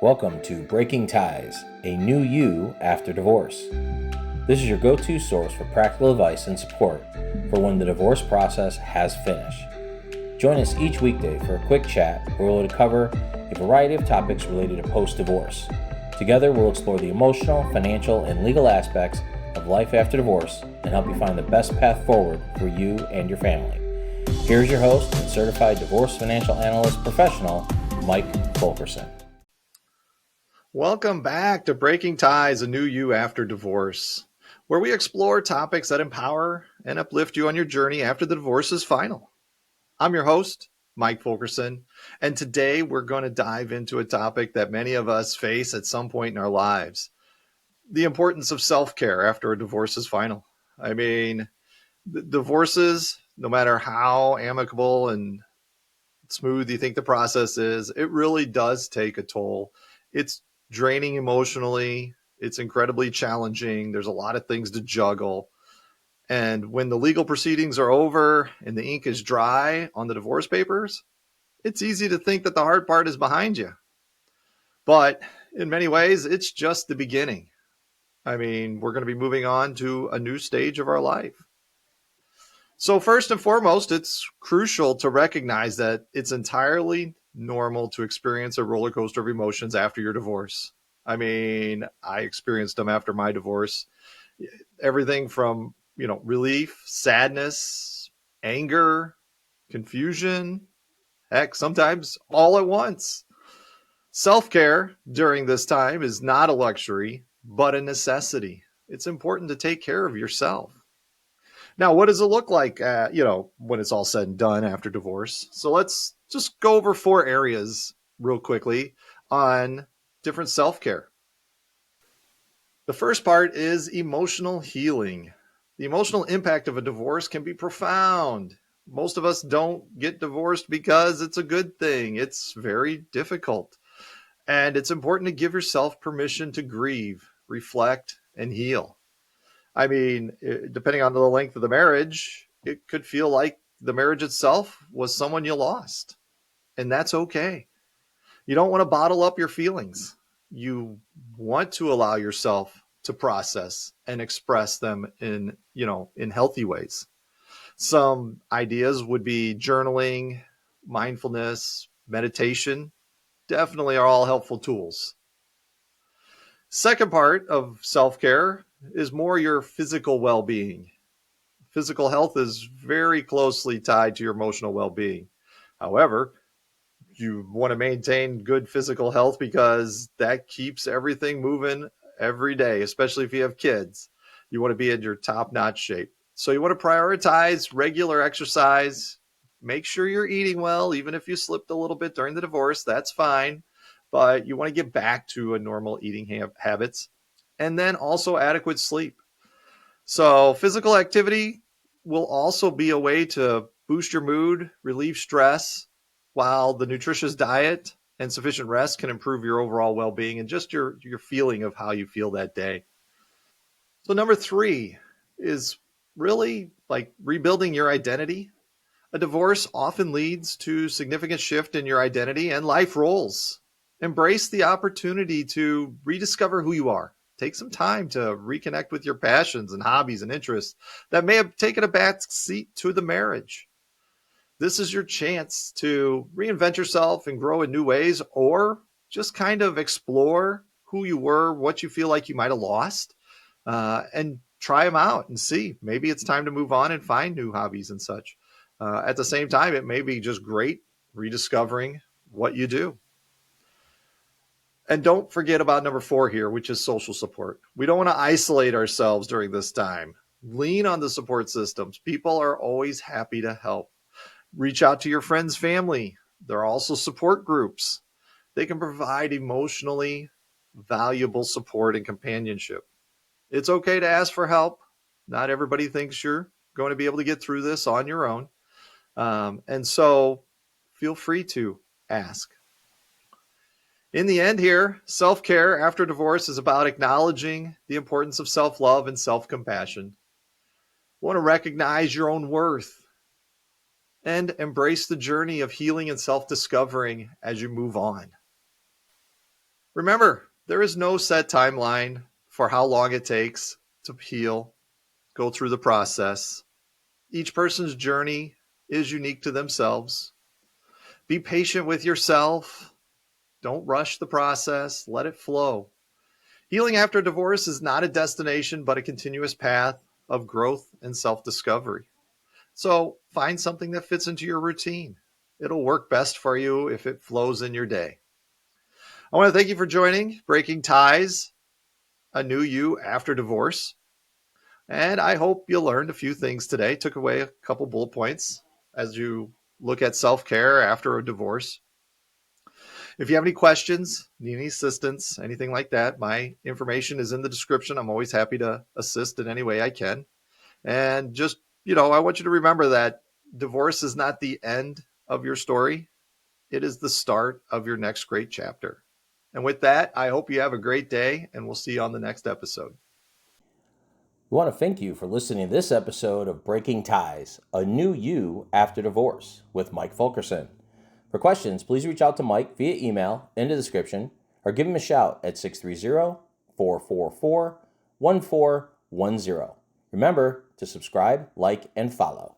Welcome to Breaking Ties, a new you after divorce. This is your go-to source for practical advice and support for when the divorce process has finished. Join us each weekday for a quick chat where we'll cover a variety of topics related to post-divorce. Together, we'll explore the emotional, financial, and legal aspects of life after divorce and help you find the best path forward for you and your family. Here's your host and Certified Divorce Financial Analyst professional, Mike Fulkerson. Welcome back to Breaking Ties, a new you after divorce, where we explore topics that empower and uplift you on your journey after the divorce is final. I'm your host, Mike Fulkerson, and today we're going to dive into a topic that many of us face at some point in our lives: the importance of self-care after a divorce is final. I mean, divorces, no matter how amicable and smooth you think the process is, it really does take a toll. It's draining emotionally. It's incredibly challenging. There's a lot of things to juggle. And when the legal proceedings are over and the ink is dry on the divorce papers, it's easy to think that the hard part is behind you. But in many ways, it's just the beginning. I mean, we're going to be moving on to a new stage of our life. So first and foremost, it's crucial to recognize that it's entirely normal to experience a roller coaster of emotions after your divorce. I mean, I experienced them after my divorce. Everything from, relief, sadness, anger, confusion, heck, sometimes all at once. Self-care during this time is not a luxury, but a necessity. It's important to take care of yourself. Now, what does it look like, when it's all said and done after divorce? So let's just go over 4 areas real quickly on different self-care. The first part is emotional healing. The emotional impact of a divorce can be profound. Most of us don't get divorced because it's a good thing. It's very difficult. And it's important to give yourself permission to grieve, reflect, and heal. I mean, depending on the length of the marriage, it could feel like the marriage itself was someone you lost. And that's okay. You don't want to bottle up your feelings. You want to allow yourself to process and express them in healthy ways. Some ideas would be journaling, mindfulness, meditation, definitely are all helpful tools. Second part of self-care is more your physical well-being. Physical health is very closely tied to your emotional well-being. However, you want to maintain good physical health because that keeps everything moving every day, especially if you have kids. You want to be in your top-notch shape. So you want to prioritize regular exercise. Make sure you're eating well, even if you slipped a little bit during the divorce, that's fine. But you want to get back to a normal eating habits. And then also adequate sleep. So physical activity will also be a way to boost your mood, relieve stress, while the nutritious diet and sufficient rest can improve your overall well-being and just your feeling of how you feel that day. So number 3 is really like rebuilding your identity. A divorce often leads to significant shift in your identity and life roles. Embrace the opportunity to rediscover who you are. Take some time to reconnect with your passions and hobbies and interests that may have taken a back seat to the marriage. This is your chance to reinvent yourself and grow in new ways, or just kind of explore who you were, what you feel like you might have lost, and try them out and see. Maybe it's time to move on and find new hobbies and such. At the same time, it may be just great rediscovering what you do. And don't forget about number 4 here, which is social support. We don't want to isolate ourselves during this time. Lean on the support systems. People are always happy to help. Reach out to your friends, family. There are also support groups. They can provide emotionally valuable support and companionship. It's okay to ask for help. Not everybody thinks you're going to be able to get through this on your own. And so feel free to ask. In the end here, self-care after divorce is about acknowledging the importance of self-love and self-compassion. You want to recognize your own worth and embrace the journey of healing and self-discovering as you move on. Remember, there is no set timeline for how long it takes to heal, go through the process. Each person's journey is unique to themselves. Be patient with yourself. Don't rush the process. Let it flow. Healing after divorce is not a destination, but a continuous path of growth and self-discovery. So find something that fits into your routine. It'll work best for you if it flows in your day. I want to thank you for joining Breaking Ties, a new you after divorce. And I hope you learned a few things today, took away a couple bullet points as you look at self-care after a divorce. If you have any questions, need any assistance, anything like that, my information is in the description. I'm always happy to assist in any way I can. And just, I want you to remember that divorce is not the end of your story. It is the start of your next great chapter. And with that, I hope you have a great day, and we'll see you on the next episode. We want to thank you for listening to this episode of Breaking Ties, a new you after divorce with Mike Fulkerson. For questions, please reach out to Mike via email in the description or give him a shout at 630-444-1410. Remember to subscribe, like, and follow.